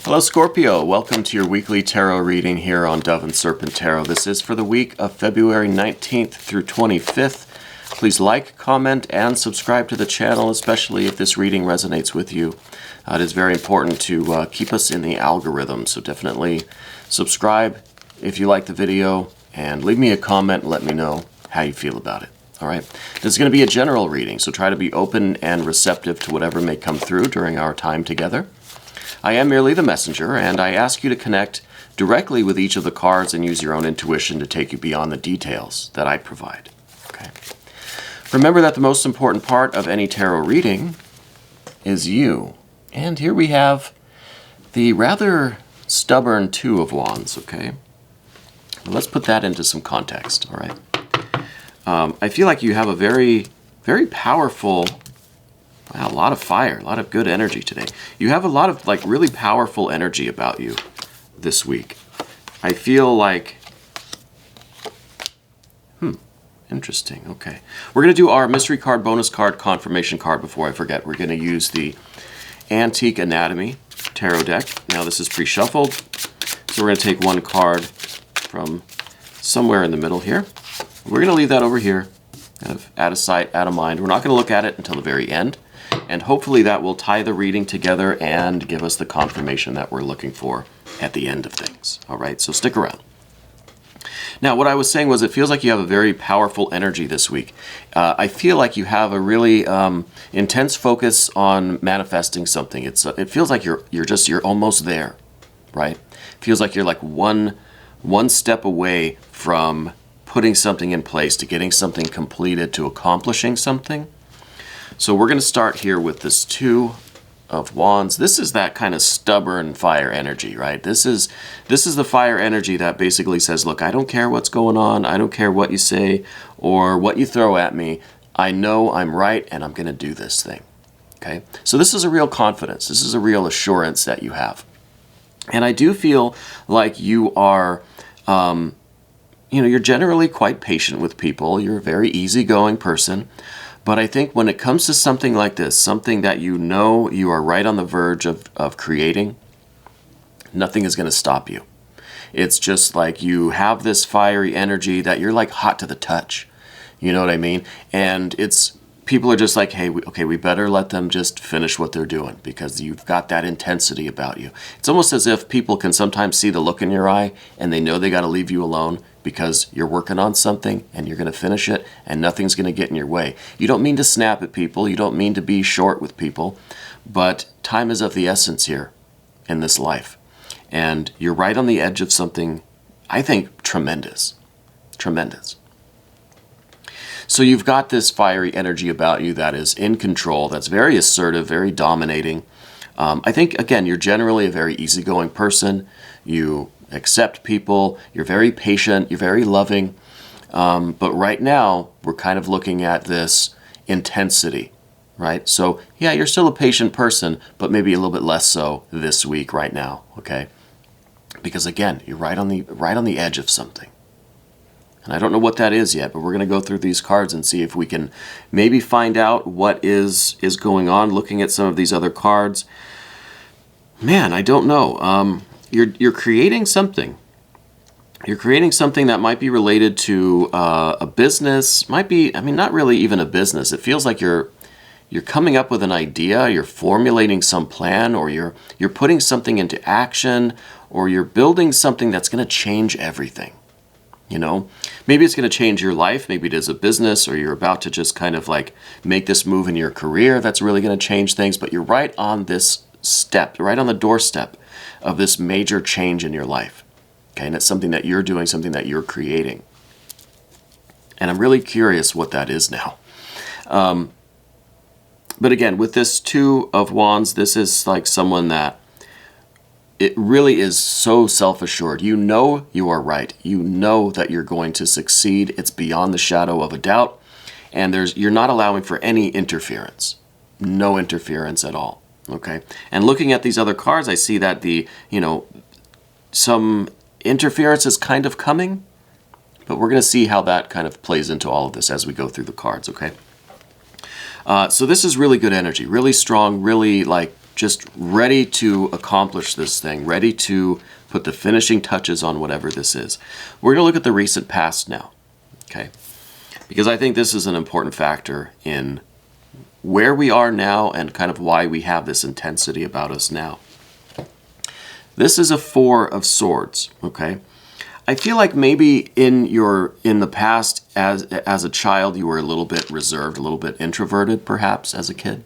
Hello Scorpio, welcome to your weekly tarot reading here on Dove and Serpent Tarot. This is for the week of February 19th through 25th. Please like, comment, and subscribe to the channel, especially if this reading resonates with you. It is very important to keep us in the algorithm, so definitely subscribe if you like the video, and leave me a comment and let me know how you feel about it. All right, this is going to be a general reading, so try to be open and receptive to whatever may come through during our time together. I am merely the messenger, and I ask you to connect directly with each of the cards and use your own intuition to take you beyond the details that I provide. Okay. Remember that the most important part of any tarot reading is you. And here we have the rather stubborn Two of Wands, okay? Let's put that into some context, all right? I feel like you have a very, very powerful... Wow, a lot of fire, a lot of good energy today. You have a lot of like really powerful energy about you this week. I feel like, interesting, okay. We're going to do our mystery card, bonus card, confirmation card before I forget. We're going to use the Antique Anatomy Tarot deck. Now this is pre-shuffled, so we're going to take one card from somewhere in the middle here. We're going to leave that over here, kind of out of sight, out of mind. We're not going to look at it until the very end. And hopefully that will tie the reading together and give us the confirmation that we're looking for at the end of things. All right, so stick around. Now, what I was saying was it feels like you have a very powerful energy this week. I feel like you have a really intense focus on manifesting something. It feels like you're almost there, right? It feels like you're like one step away from putting something in place, to getting something completed, to accomplishing something. So we're going to start here with this Two of Wands. This is that kind of stubborn fire energy, right? This is the fire energy that basically says, look, I don't care what's going on. I don't care what you say or what you throw at me. I know I'm right and I'm going to do this thing. Okay? So this is a real confidence. This is a real assurance that you have. And I do feel like you are, you're generally quite patient with people. You're a very easygoing person. But I think when it comes to something like this, something that you know you are right on the verge of creating, nothing is going to stop you. It's just like you have this fiery energy that you're like hot to the touch. You know what I mean? And people are just like, hey, we better let them just finish what they're doing because you've got that intensity about you. It's almost as if people can sometimes see the look in your eye and they know they got to leave you alone because you're working on something and you're going to finish it and nothing's going to get in your way. You don't mean to snap at people. You don't mean to be short with people. But time is of the essence here in this life. And you're right on the edge of something, I think, tremendous. Tremendous. So you've got this fiery energy about you that is in control, that's very assertive, very dominating. I think, again, you're generally a very easygoing person. You accept people, you're very patient, you're very loving. But right now, we're kind of looking at this intensity, right? So, yeah, you're still a patient person, but maybe a little bit less so this week right now, okay? Because, again, you're right on the edge of something. And I don't know what that is yet, but we're going to go through these cards and see if we can maybe find out what is going on looking at some of these other cards. Man, I don't know. You're creating something. You're creating something that might be related to a business. Might be, not really even a business. It feels like you're coming up with an idea, you're formulating some plan, or you're putting something into action, or you're building something that's going to change everything. You know, maybe it's going to change your life. Maybe it is a business, or you're about to just kind of like make this move in your career that's really going to change things. But you're right on this step, right on the doorstep of this major change in your life. Okay, and it's something that you're doing, something that you're creating. And I'm really curious what that is now. But again, with this Two of Wands, this is like someone that it really is so self-assured. You know you are right. You know that you're going to succeed. It's beyond the shadow of a doubt. And you're not allowing for any interference. No interference at all. Okay? And looking at these other cards, I see that some interference is kind of coming. But we're going to see how that kind of plays into all of this as we go through the cards, okay? So this is really good energy, really strong, really like just ready to accomplish this thing, ready to put the finishing touches on whatever this is. We're going to look at the recent past now, okay? Because I think this is an important factor in where we are now and kind of why we have this intensity about us now. This is a 4 of Swords, okay? I feel like maybe in the past as a child you were a little bit reserved, a little bit introverted perhaps as a kid.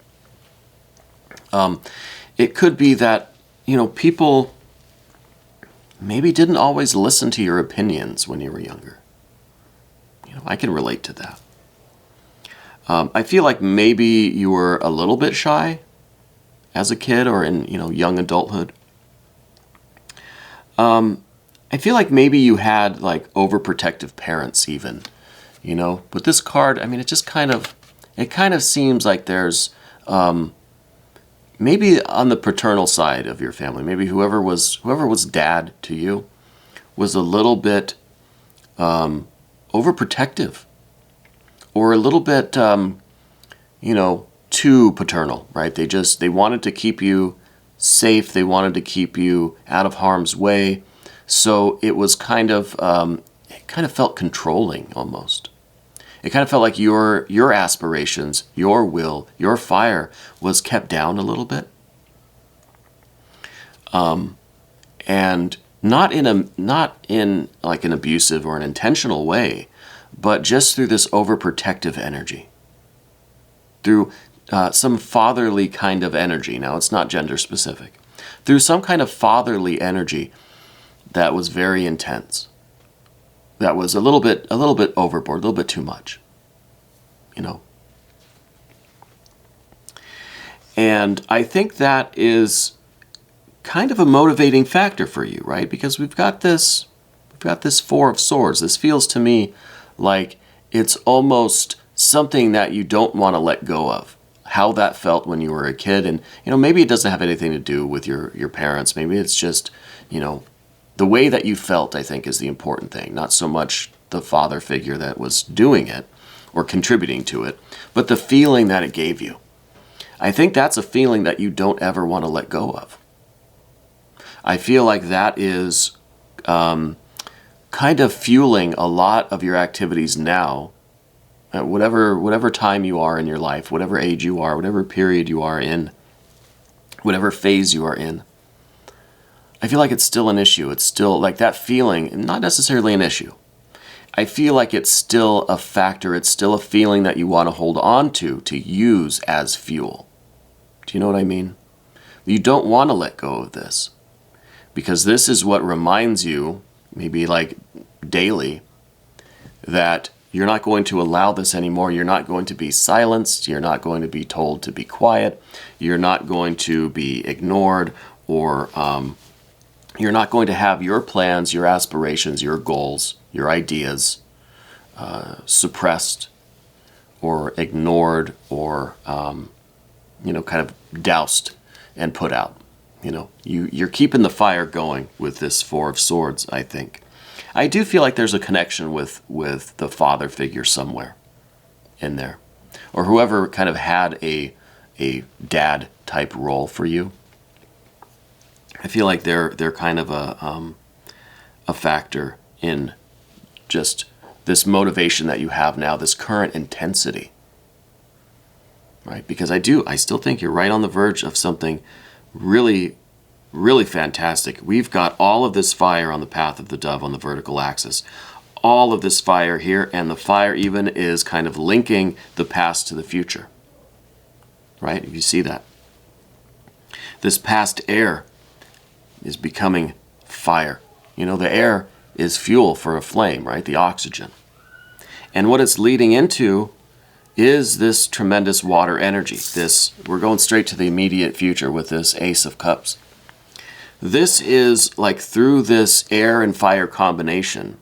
It could be that, people maybe didn't always listen to your opinions when you were younger. I can relate to that. I feel like maybe you were a little bit shy as a kid or in, young adulthood. I feel like maybe you had like overprotective parents even, With this card, I mean, it kind of seems like there's, maybe on the paternal side of your family, maybe whoever was dad to you was a little bit overprotective or a little bit, too paternal, right? They wanted to keep you safe. They wanted to keep you out of harm's way. So it was it kind of felt controlling almost. It kind of felt like your aspirations, your will, your fire was kept down a little bit. And not in like an abusive or an intentional way, but just through this overprotective energy. Through some fatherly kind of energy. Now, it's not gender specific. Through some kind of fatherly energy that was very intense. That was a little bit overboard, a little bit too much, And I think that is kind of a motivating factor for you, right? Because we've got this 4 of Swords. This feels to me like it's almost something that you don't want to let go of. How that felt when you were a kid, and maybe it doesn't have anything to do with your parents. Maybe it's just the way that you felt, I think, is the important thing. Not so much the father figure that was doing it or contributing to it, but the feeling that it gave you. I think that's a feeling that you don't ever want to let go of. I feel like that is kind of fueling a lot of your activities now, at whatever time you are in your life, whatever age you are, whatever period you are in, whatever phase you are in. I feel like it's still an issue. It's still like that feeling, not necessarily an issue. I feel like it's still a factor. It's still a feeling that you want to hold on to use as fuel. Do you know what I mean? You don't want to let go of this because this is what reminds you, maybe like daily, that you're not going to allow this anymore. You're not going to be silenced. You're not going to be told to be quiet. You're not going to be ignored or you're not going to have your plans, your aspirations, your goals, your ideas suppressed or ignored or, kind of doused and put out. You're keeping the fire going with this 4 of Swords, I think. I do feel like there's a connection with the father figure somewhere in there. Or whoever kind of had a dad type role for you. I feel like they're kind of a factor in just this motivation that you have now, this current intensity, right? Because I still think you're right on the verge of something really, really fantastic. We've got all of this fire on the path of the dove on the vertical axis, all of this fire here, and the fire even is kind of linking the past to the future, right? You see that? This past air is becoming fire. The air is fuel for a flame, right? The oxygen. And what it's leading into is this tremendous water energy. We're going straight to the immediate future with this Ace of Cups. This is like through this air and fire combination,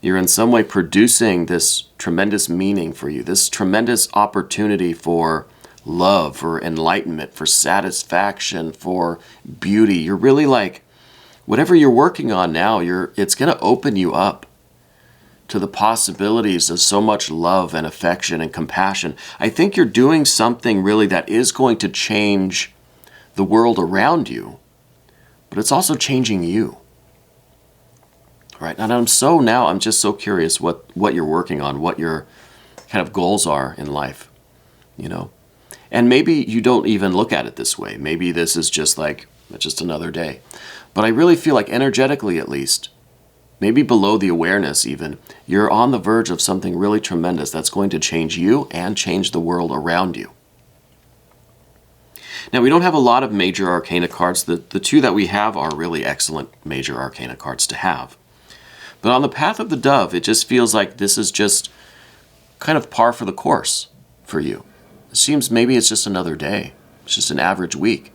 you're in some way producing this tremendous meaning for you, this tremendous opportunity for love, for enlightenment, for satisfaction, for beauty. You're really like, whatever you're working on now, it's going to open you up to the possibilities of so much love and affection and compassion. I think you're doing something really that is going to change the world around you, but it's also changing you. Right? And I'm just so curious what you're working on, what your kind of goals are in life, you know? And maybe you don't even look at it this way. Maybe this is just like, just another day. But I really feel like energetically, at least, maybe below the awareness even, you're on the verge of something really tremendous that's going to change you and change the world around you. Now, we don't have a lot of major arcana cards. The two that we have are really excellent major arcana cards to have. But on the path of the dove, it just feels like this is just kind of par for the course for you. It seems maybe it's just another day. It's just an average week.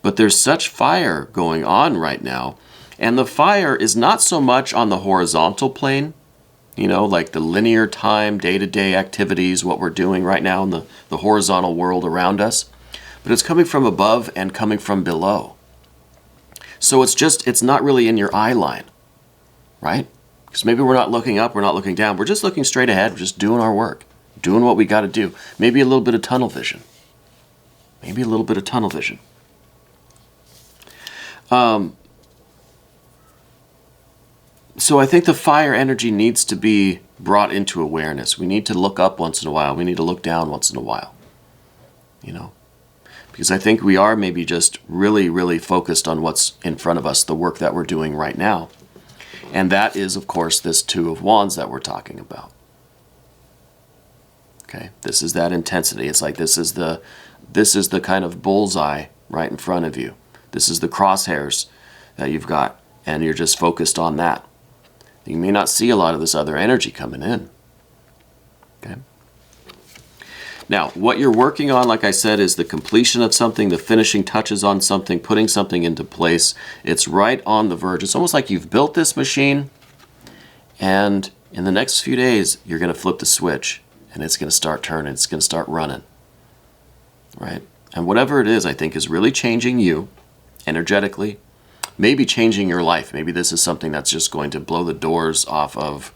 But there's such fire going on right now. And the fire is not so much on the horizontal plane, you know, like the linear time, day-to-day activities, what we're doing right now in the horizontal world around us. But it's coming from above and coming from below. So it's not really in your eye line, right? Because maybe we're not looking up, we're not looking down. We're just looking straight ahead. We're just doing our work, doing what we got to do. Maybe a little bit of tunnel vision. Maybe a little bit of tunnel vision. So I think the fire energy needs to be brought into awareness. We need to look up once in a while. We need to look down once in a while, you know? Because I think we are maybe just really, really focused on what's in front of us, the work that we're doing right now. And that is, of course, this Two of Wands that we're talking about. Okay, this is that intensity. It's like this is the kind of bullseye right in front of you. This is the crosshairs that you've got, and you're just focused on that. You may not see a lot of this other energy coming in. Okay. Now, what you're working on, like I said, is the completion of something, the finishing touches on something, putting something into place. It's right on the verge. It's almost like you've built this machine, and in the next few days, you're going to flip the switch, and it's going to start turning. It's going to start running. Right? And whatever it is, I think, is really changing you energetically, maybe changing your life. Maybe this is something that's just going to blow the doors off of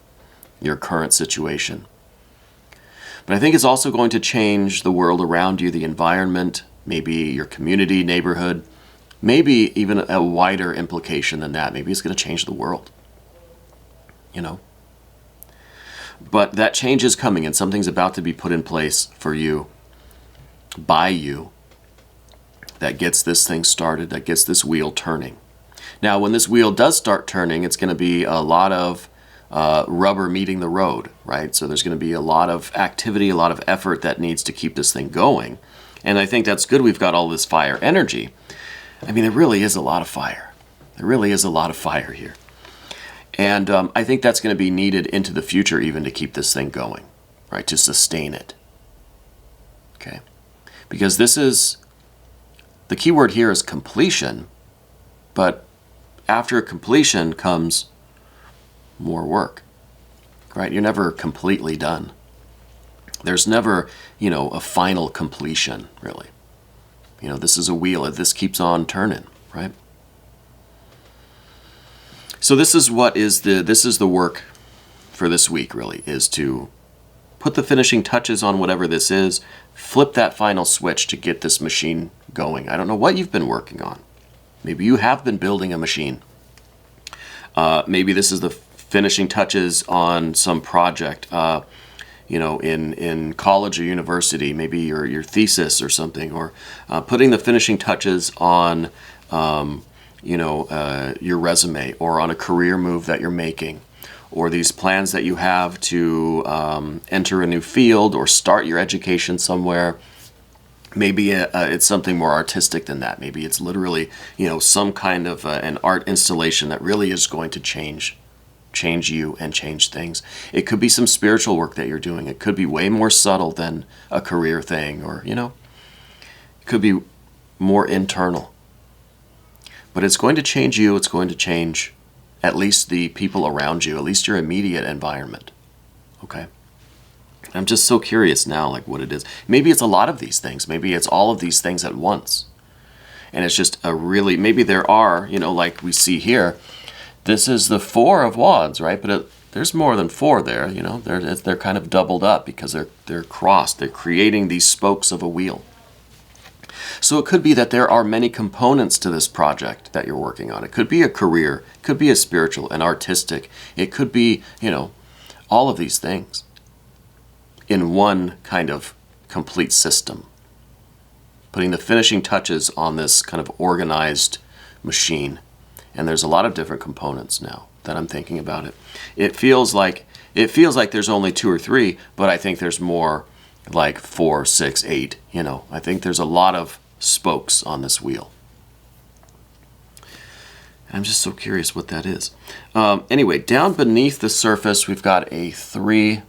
your current situation. But I think it's also going to change the world around you, the environment, maybe your community, neighborhood, maybe even a wider implication than that. Maybe it's going to change the world, you know. But that change is coming, and something's about to be put in place for you, by you, that gets this thing started, that gets this wheel turning. Now, when this wheel does start turning, it's going to be a lot of rubber meeting the road, right? So there's going to be a lot of activity, a lot of effort that needs to keep this thing going. And I think that's good. We've got all this fire energy. I mean, there really is a lot of fire. There really is a lot of fire here. And I think that's going to be needed into the future even to keep this thing going, right? To sustain it. Okay? Because this is, the key word here is completion, but after completion comes more work, right? You're never completely done. There's never, you know, a final completion, really. You know, this is a wheel. This keeps on turning, right? So this is the work for this week, really, is to put the finishing touches on whatever this is, flip that final switch to get this machine going. I don't know what you've been working on. Maybe you have been building a machine. Maybe this is the finishing touches on some project, you know, in college or university, maybe your thesis or something, or putting the finishing touches on, you know, your resume, or on a career move that you're making, or these plans that you have to enter a new field or start your education somewhere. Maybe it's something more artistic than that. Maybe it's literally, you know, some kind of an art installation that really is going to change you and change things. It could be some spiritual work that you're doing. It could be way more subtle than a career thing, or, you know, it could be more internal. But it's going to change you. It's going to change at least the people around you, at least your immediate environment. Okay? I'm just so curious now, like, what it is. Maybe it's a lot of these things. Maybe it's all of these things at once. And it's just a really, maybe there are, you know, like we see here, this is the Four of Wands, right? But there's more than four there, you know. They're kind of doubled up because they're crossed. They're creating these spokes of a wheel. So it could be that there are many components to this project that you're working on. It could be a career, it could be a spiritual, an artistic, it could be, all of these things in one kind of complete system. Putting the finishing touches on this kind of organized machine. And there's a lot of different components now that I'm thinking about it. It feels like there's only 2 or 3, but I think there's more, like 4, 6, 8, I think there's a lot of spokes on this wheel. I'm just so curious what that is. Anyway, down beneath the surface, we've got a 3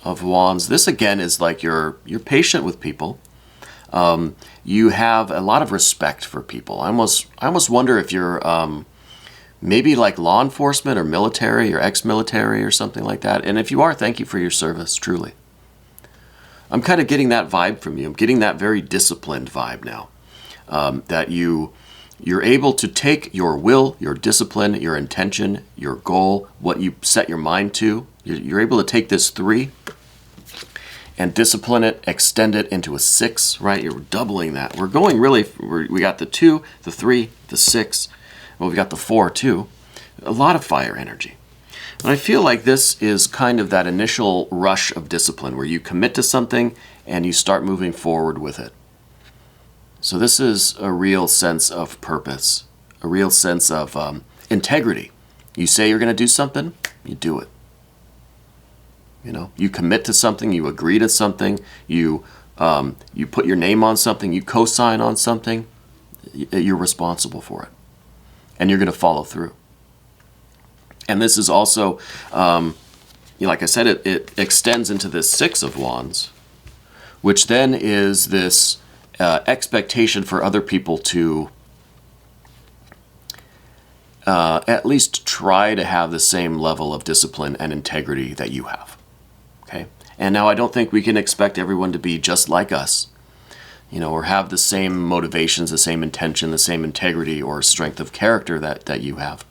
of Wands. This again is like you're patient with people. You have a lot of respect for people. I almost wonder if you're maybe like law enforcement or military or ex-military or something like that. And if you are, thank you for your service, truly. I'm kind of getting that vibe from you. I'm getting that very disciplined vibe now. That you're able to take your will, your discipline, your intention, your goal, what you set your mind to. You're able to take this 3 and discipline it, extend it into a 6, right? You're doubling that. We're going really, we got the 2, the 3, the 6. Well, we got the 4 too. A lot of fire energy. And I feel like this is kind of that initial rush of discipline where you commit to something and you start moving forward with it. So this is a real sense of purpose, a real sense of integrity. You say you're going to do something, you do it. You commit to something, you agree to something, you put your name on something, you co-sign on something, you're responsible for it. And you're going to follow through. And this is also, like I said, it extends into this 6 of Wands, which then is this expectation for other people to at least try to have the same level of discipline and integrity that you have. Okay? And now I don't think we can expect everyone to be just like us, or have the same motivations, the same intention, the same integrity or strength of character that you have.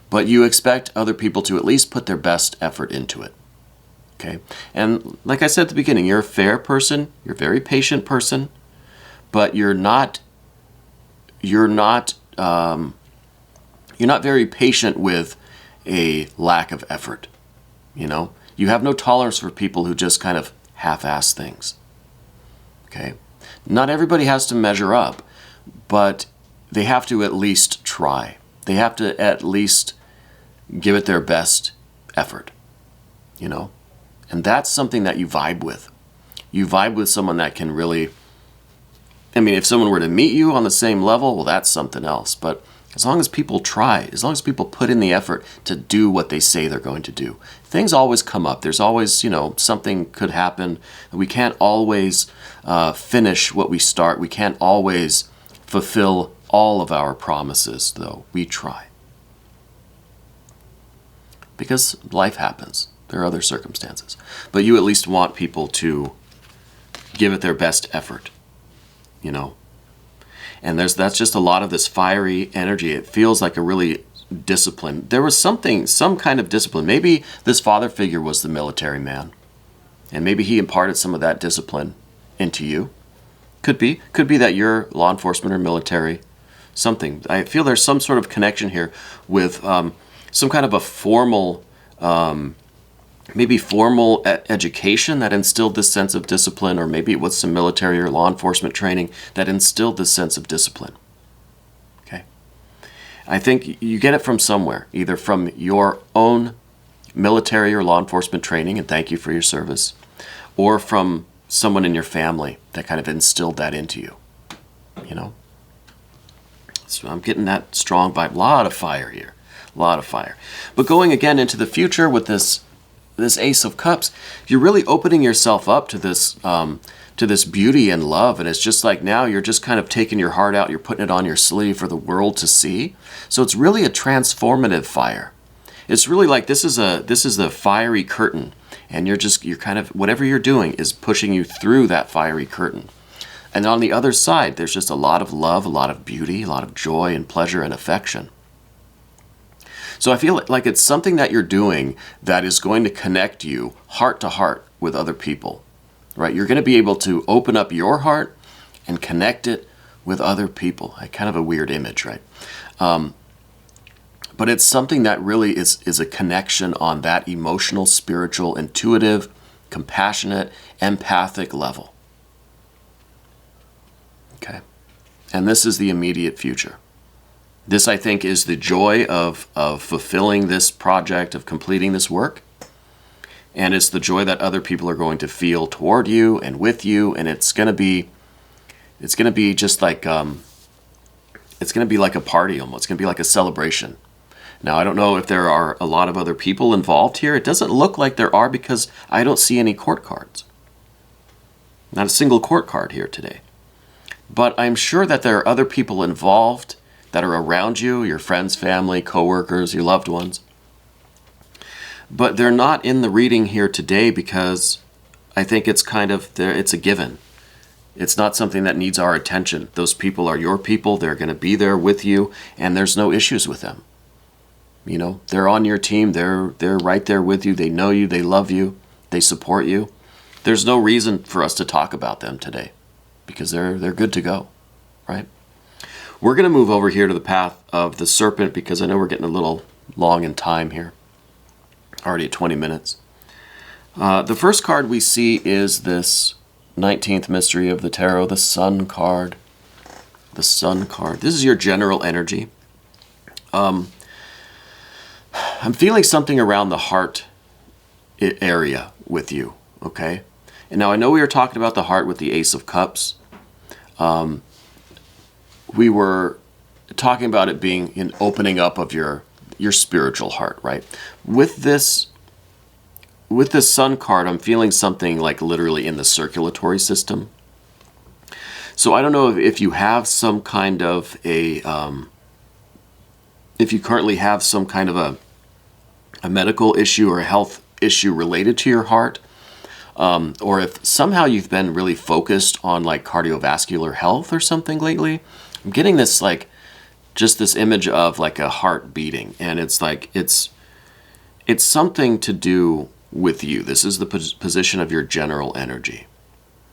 But you expect other people to at least put their best effort into it. Okay? And like I said at the beginning, you're a fair person, you're a very patient person, but you're not very patient with a lack of effort. You have no tolerance for people who just kind of half-ass things. Okay? Not everybody has to measure up, but they have to at least try. They have to at least give it their best effort, And that's something that you vibe with. You vibe with someone that can really, if someone were to meet you on the same level, well, that's something else. But as long as people try, as long as people put in the effort to do what they say they're going to do, things always come up. There's always, something could happen. We can't always finish what we start. We can't always fulfill all of our promises, though. We try. Because life happens. There are other circumstances. But you at least want people to give it their best effort, And that's just a lot of this fiery energy. It feels like a really discipline. There was some kind of discipline. Maybe this father figure was the military man. And maybe he imparted some of that discipline into you. Could be that you're law enforcement or military. Something. I feel there's some sort of connection here with some kind of a formal, maybe formal education that instilled this sense of discipline, or maybe it was some military or law enforcement training that instilled this sense of discipline. Okay? I think you get it from somewhere, either from your own military or law enforcement training, and thank you for your service, or from someone in your family that kind of instilled that into you. So I'm getting that strong vibe. A lot of fire here. A lot of fire. But going again into the future with this Ace of Cups, you're really opening yourself up to this beauty and love. And it's just like now you're just kind of taking your heart out. You're putting it on your sleeve for the world to see. So it's really a transformative fire. It's really like this is a fiery curtain. And you're kind of, whatever you're doing is pushing you through that fiery curtain. And on the other side, there's just a lot of love, a lot of beauty, a lot of joy and pleasure and affection. So I feel like it's something that you're doing that is going to connect you heart to heart with other people, right? You're going to be able to open up your heart and connect it with other people. Kind of a weird image, right? But it's something that really is a connection on that emotional, spiritual, intuitive, compassionate, empathic level. Okay? And this is the immediate future. This, I think, is the joy of fulfilling this project, of completing this work. And it's the joy that other people are going to feel toward you and with you. And it's going to be just like, it's going to be like a party almost. It's going to be like a celebration. Now, I don't know if there are a lot of other people involved here. It doesn't look like there are because I don't see any court cards. Not a single court card here today. But I'm sure that there are other people involved that are around you, your friends, family, coworkers, your loved ones. But they're not in the reading here today because I think it's kind of, it's a given. It's not something that needs our attention. Those people are your people. They're going to be there with you, and there's no issues with them. You know, they're on your team. They're right there with you. They know you. They love you. They support you. There's no reason for us to talk about them today because they're good to go, right? We're going to move over here to the path of the Serpent because I know we're getting a little long in time here. Already at 20 minutes. The first card we see is this 19th mystery of the tarot, the Sun card. The Sun card. This is your general energy. I'm feeling something around the heart area with you, okay? And now I know we were talking about the heart with the Ace of Cups. We were talking about it being an opening up of your spiritual heart, right? With this Sun card, I'm feeling something like literally in the circulatory system. So I don't know if you have some kind of if you currently have some kind of a medical issue or a health issue related to your heart, or if somehow you've been really focused on like cardiovascular health or something lately. I'm getting this like just this image of like a heart beating, and it's like it's something to do with you. This is the position of your general energy.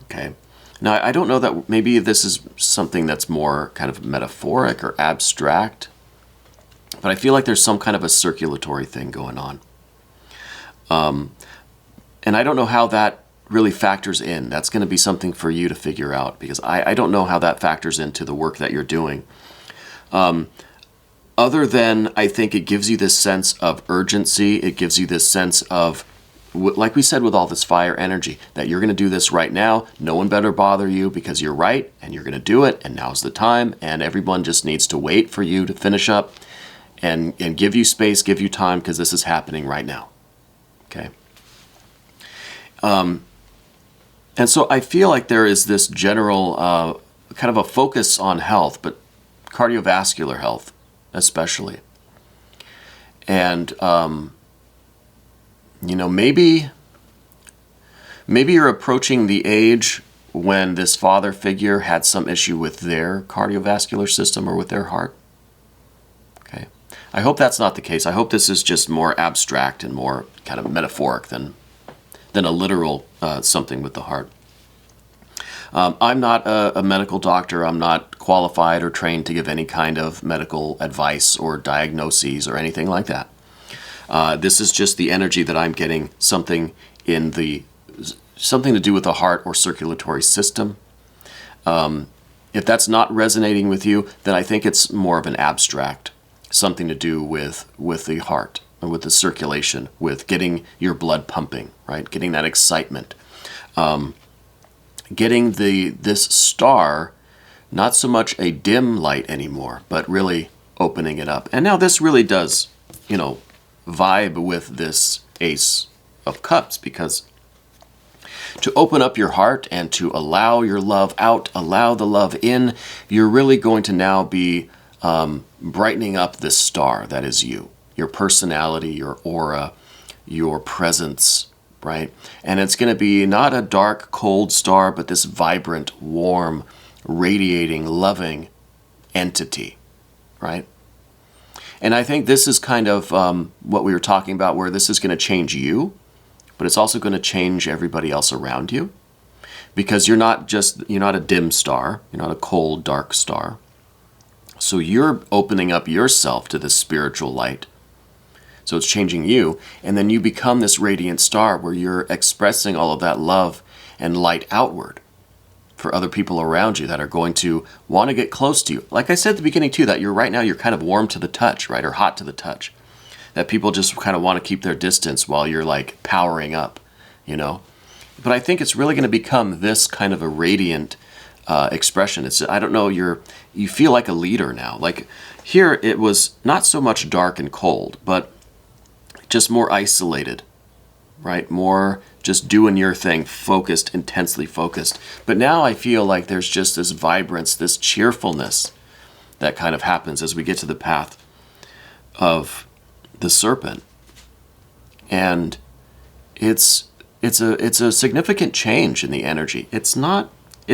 Okay. Now I don't know that maybe this is something that's more kind of metaphoric or abstract, but I feel like there's some kind of a circulatory thing going on. And I don't know how that really factors in. That's going to be something for you to figure out because I don't know how that factors into the work that you're doing. Other than I think it gives you this sense of urgency. It gives you this sense of, like we said with all this fire energy, that you're going to do this right now. No one better bother you because you're right and you're going to do it and now's the time, and everyone just needs to wait for you to finish up and give you space, give you time because this is happening right now. Okay. And so I feel like there is this general kind of a focus on health, but cardiovascular health especially. And, you know, maybe you're approaching the age when this father figure had some issue with their cardiovascular system or with their heart. Okay. I hope that's not the case. I hope this is just more abstract and more kind of metaphoric than a literal something with the heart. I'm not a medical doctor. I'm not qualified or trained to give any kind of medical advice or diagnoses or anything like that. This is just the energy that I'm getting, something to do with the heart or circulatory system. If that's not resonating with you, then I think it's more of an abstract, something to do with the heart, with the circulation, with getting your blood pumping, right? Getting that excitement. Getting this star, not so much a dim light anymore, but really opening it up. And now this really does, you know, vibe with this Ace of Cups, because to open up your heart and to allow your love out, allow the love in, you're really going to now be brightening up this star that is you. Your personality, your aura, your presence, right? And it's going to be not a dark, cold star, but this vibrant, warm, radiating, loving entity, right? And I think this is kind of what we were talking about, where this is going to change you, but it's also going to change everybody else around you, because you're not a dim star. You're not a cold, dark star. So you're opening up yourself to this spiritual light. So it's changing you, and then you become this radiant star where you're expressing all of that love and light outward for other people around you that are going to want to get close to you. Like I said at the beginning too, that you're kind of warm to the touch, right? Or hot to the touch. That people just kind of want to keep their distance while you're like powering up, you know? But I think it's really going to become this kind of a radiant expression. I don't know, you feel like a leader now. Like here it was not so much dark and cold, but just more isolated, right? More just doing your thing, focused, intensely focused. But now I feel like there's just this vibrance, this cheerfulness that kind of happens as we get to the path of the serpent. And it's a significant change in the energy. It's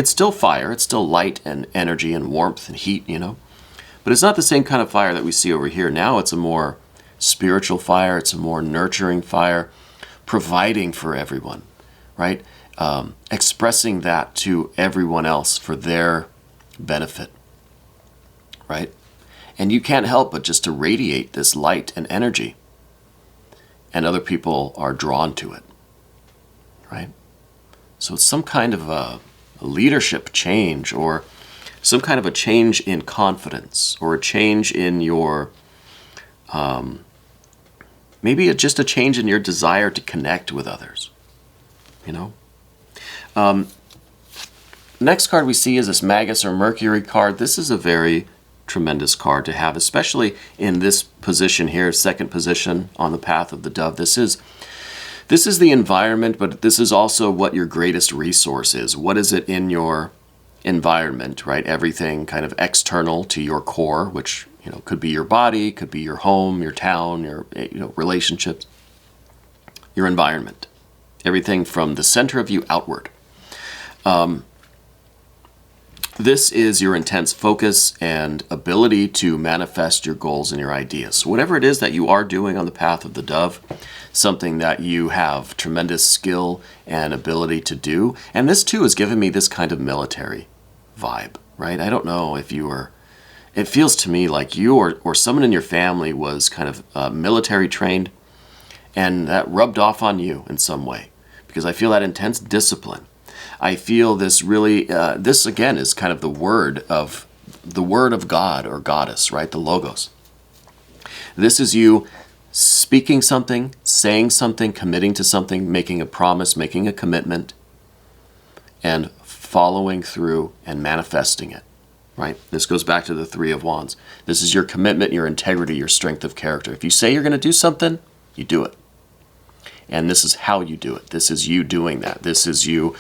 still fire, it's still light and energy and warmth and heat, you know. But it's not the same kind of fire that we see over here. Now it's a more spiritual fire, it's a more nurturing fire, providing for everyone, right? Expressing that to everyone else for their benefit, right? And you can't help but just to radiate this light and energy, and other people are drawn to it, right? So it's some kind of a leadership change, or some kind of a change in confidence, or a change in your maybe just a change in your desire to connect with others, you know? Next card we see is this Magus or Mercury card. This is a very tremendous card to have, especially in this position here, second position on the path of the dove. This is the environment, but this is also what your greatest resource is. What is it in your environment, right? Everything kind of external to your core, which, you know, could be your body, could be your home, your town, your, you know, relationships, your environment. Everything from the center of you outward. This is your intense focus and ability to manifest your goals and your ideas. So whatever it is that you are doing on the path of the dove, something that you have tremendous skill and ability to do. And this too has given me this kind of military vibe, right? I don't know if you were, it feels to me like you or someone in your family was kind of military trained, and that rubbed off on you in some way, because I feel that intense discipline. I feel this really, this again is kind of the word of God or goddess, right? The logos. This is you speaking something, saying something, committing to something, making a promise, making a commitment, and following through and manifesting it, right? This goes back to the Three of Wands. This is your commitment, your integrity, your strength of character. If you say you're going to do something, you do it. And this is how you do it. This is you doing that. This is you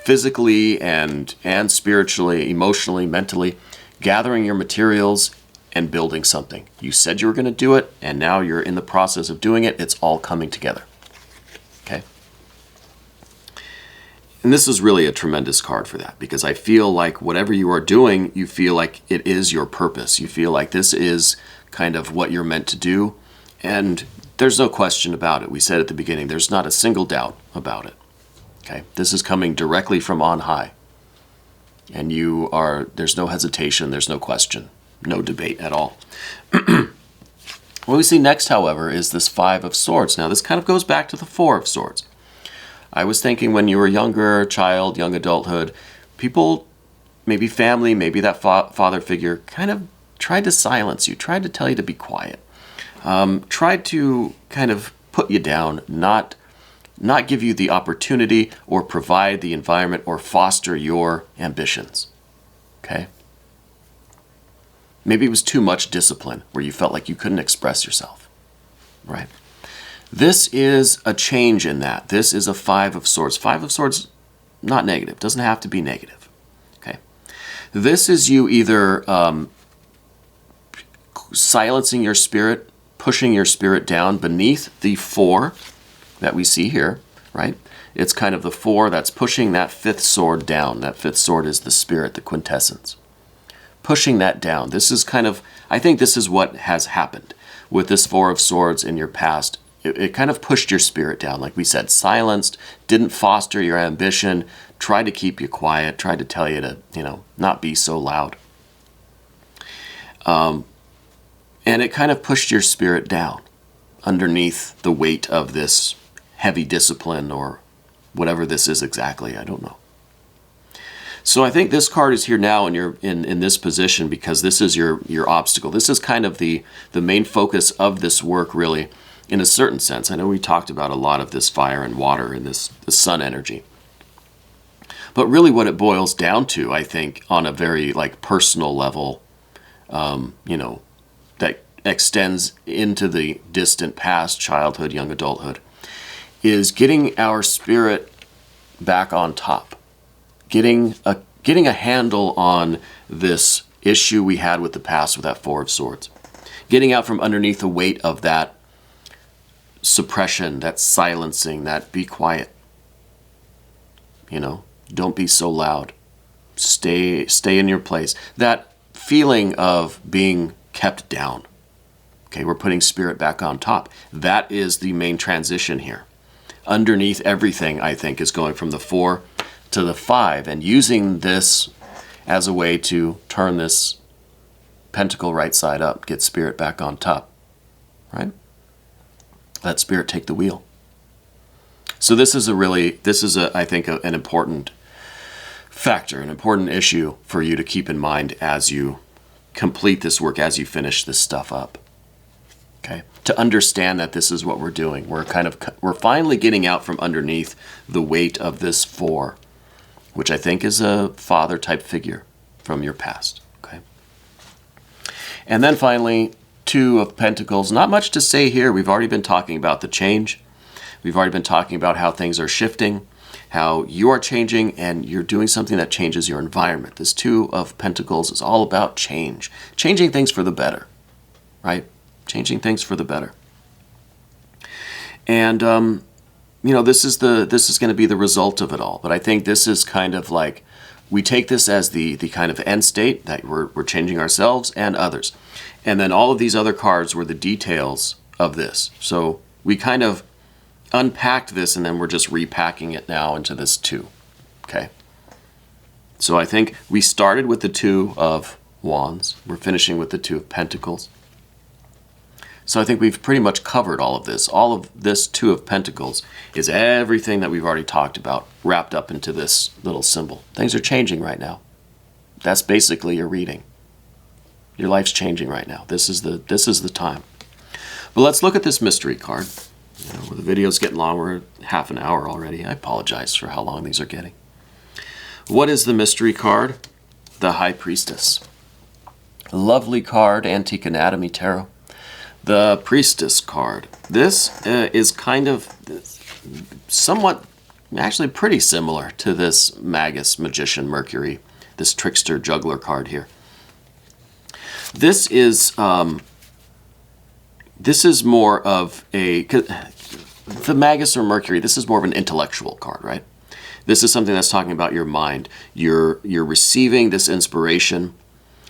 physically and spiritually, emotionally, mentally, gathering your materials and building something. You said you were going to do it, and now you're in the process of doing it. It's all coming together. Okay? And this is really a tremendous card for that, because I feel like whatever you are doing, you feel like it is your purpose. You feel like this is kind of what you're meant to do, and there's no question about it. We said at the beginning, there's not a single doubt about it. Okay? This is coming directly from on high. And there's no hesitation, there's no question, no debate at all. What we see next, however, is this Five of Swords. Now, this kind of goes back to the Four of Swords. I was thinking when you were younger, child, young adulthood, people, maybe family, maybe that father figure, kind of tried to silence you, tried to tell you to be quiet, tried to kind of put you down, not give you the opportunity or provide the environment or foster your ambitions. Okay? Maybe it was too much discipline where you felt like you couldn't express yourself. Right? This is a change in that. This is a Five of Swords. Five of Swords, not negative. Doesn't have to be negative. Okay? This is you either silencing your spirit, pushing your spirit down beneath the Four that we see here, right? It's kind of the Four that's pushing that fifth sword down. That fifth sword is the spirit, the quintessence. Pushing that down. This is kind of, I think this is what has happened with this Four of Swords in your past. It kind of pushed your spirit down, like we said, silenced, didn't foster your ambition, tried to keep you quiet, tried to tell you to, not be so loud. And it kind of pushed your spirit down underneath the weight of this heavy discipline, or whatever this is exactly. I don't know. So I think this card is here now, and you're in this position because this is your obstacle. This is kind of the main focus of this work, really, in a certain sense. I know we talked about a lot of this fire and water and the sun energy. But really what it boils down to, I think, on a very personal level, that extends into the distant past, childhood, young adulthood, is getting our spirit back on top. Getting a handle on this issue we had with the past with that Four of Swords. Getting out from underneath the weight of that suppression, that silencing, that be quiet. Don't be so loud. Stay in your place. That feeling of being kept down. Okay, we're putting spirit back on top. That is the main transition here. Underneath everything, I think, is going from the 4 to the 5, and using this as a way to turn this pentacle right side up, get spirit back on top, right? Let spirit take the wheel. So this is I think, an important factor, an important issue for you to keep in mind as you complete this work, as you finish this stuff up. Okay, to understand that this is what we're doing. We're finally getting out from underneath the weight of this 4, which I think is a father type figure from your past. Okay, and then finally 2 of Pentacles. Not much to say here. We've already been talking about the change. We've already been talking about how things are shifting, how you are changing, and you're doing something that changes your environment. This 2 of Pentacles is all about change, changing things for the better, right? Changing things for the better. And this is going to be the result of it all. But I think this is kind of like, we take this as the kind of end state, that we're changing ourselves and others. And then all of these other cards were the details of this. So we kind of unpacked this, and then we're just repacking it now into this 2. Okay. So I think we started with the 2 of Wands. We're finishing with the 2 of Pentacles. So I think we've pretty much covered all of this. All of this 2 of Pentacles is everything that we've already talked about, wrapped up into this little symbol. Things are changing right now. That's basically your reading. Your life's changing right now. This is the time. But let's look at this mystery card. The video's getting long. We're half an hour already. I apologize for how long these are getting. What is the mystery card? The High Priestess. Lovely card, Antique Anatomy Tarot. The Priestess card. This is kind of somewhat, actually pretty similar to this Magus, Magician, Mercury, this Trickster, Juggler card here. This is more of the Magus or Mercury, this is more of an intellectual card, right? This is something that's talking about your mind. You're receiving this inspiration.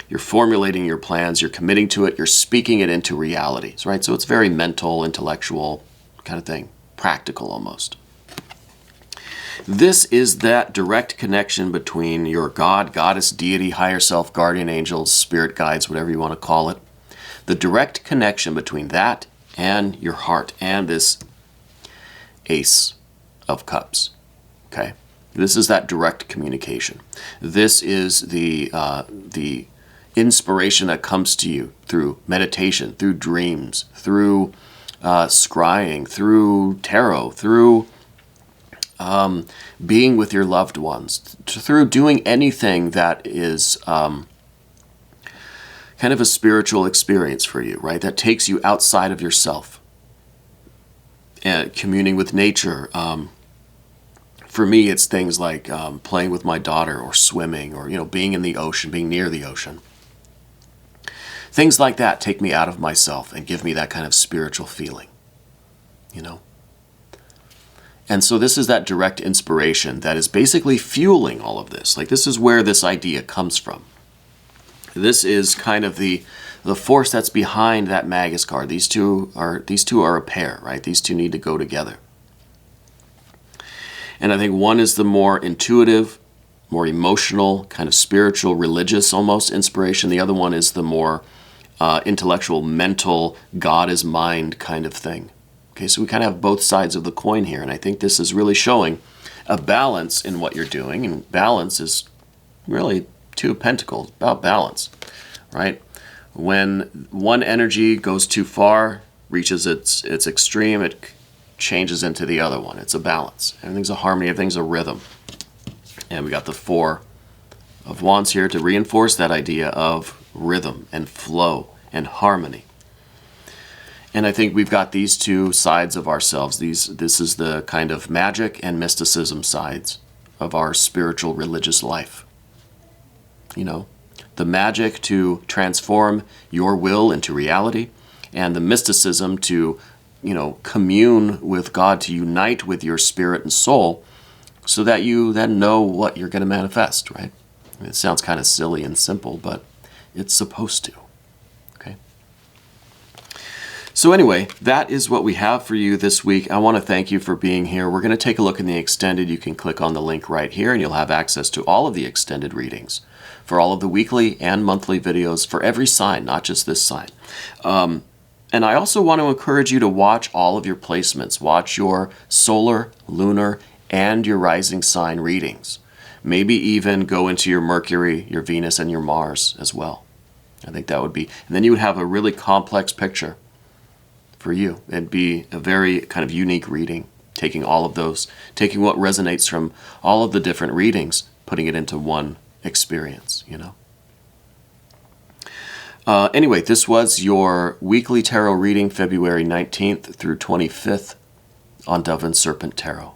You're formulating your plans, you're committing to it, you're speaking it into realities, right? So it's very mental, intellectual kind of thing, practical almost. This is that direct connection between your God, Goddess, Deity, Higher Self, Guardian Angels, Spirit Guides, whatever you want to call it. The direct connection between that and your heart and this Ace of Cups, okay? This is that direct communication. This is the inspiration that comes to you through meditation, through dreams, through scrying, through tarot, through being with your loved ones, through doing anything that is kind of a spiritual experience for you, right? That takes you outside of yourself. And communing with nature. For me, it's things like playing with my daughter, or swimming, or being in the ocean, being near the ocean. Things like that take me out of myself and give me that kind of spiritual feeling, And so this is that direct inspiration that is basically fueling all of this. Like, this is where this idea comes from. This is kind of the force that's behind that Magus card. These two are a pair, right? These two need to go together. And I think one is the more intuitive, more emotional, kind of spiritual, religious almost inspiration. The other one is the more intellectual, mental, God is mind kind of thing. Okay, so we kind of have both sides of the coin here, and I think this is really showing a balance in what you're doing, and balance is really Two of Pentacles, about balance, right? When one energy goes too far, reaches its extreme, it changes into the other one. It's a balance. Everything's a harmony, everything's a rhythm. And we got the Four of Wands here to reinforce that idea of rhythm and flow and harmony. And I think we've got these two sides of ourselves. This is the kind of magic and mysticism sides of our spiritual religious life. You know, the magic to transform your will into reality, and the mysticism to, you know, commune with God, to unite with your spirit and soul, so that you then know what you're going to manifest, right? I mean, it sounds kind of silly and simple, but it's supposed to. Okay. So anyway, that is what we have for you this week. I want to thank you for being here. We're going to take a look in the extended. You can click on the link right here, and you'll have access to all of the extended readings for all of the weekly and monthly videos for every sign, not just this sign. And I also want to encourage you to watch all of your placements. Watch your solar, lunar, and your rising sign readings. Maybe even go into your Mercury, your Venus, and your Mars as well. I think that would be, and then you would have a really complex picture for you. It'd be a very kind of unique reading, taking all of those, taking what resonates from all of the different readings, putting it into one experience, you know. Anyway, this was your weekly tarot reading, February 19th through 25th on Dove and Serpent Tarot.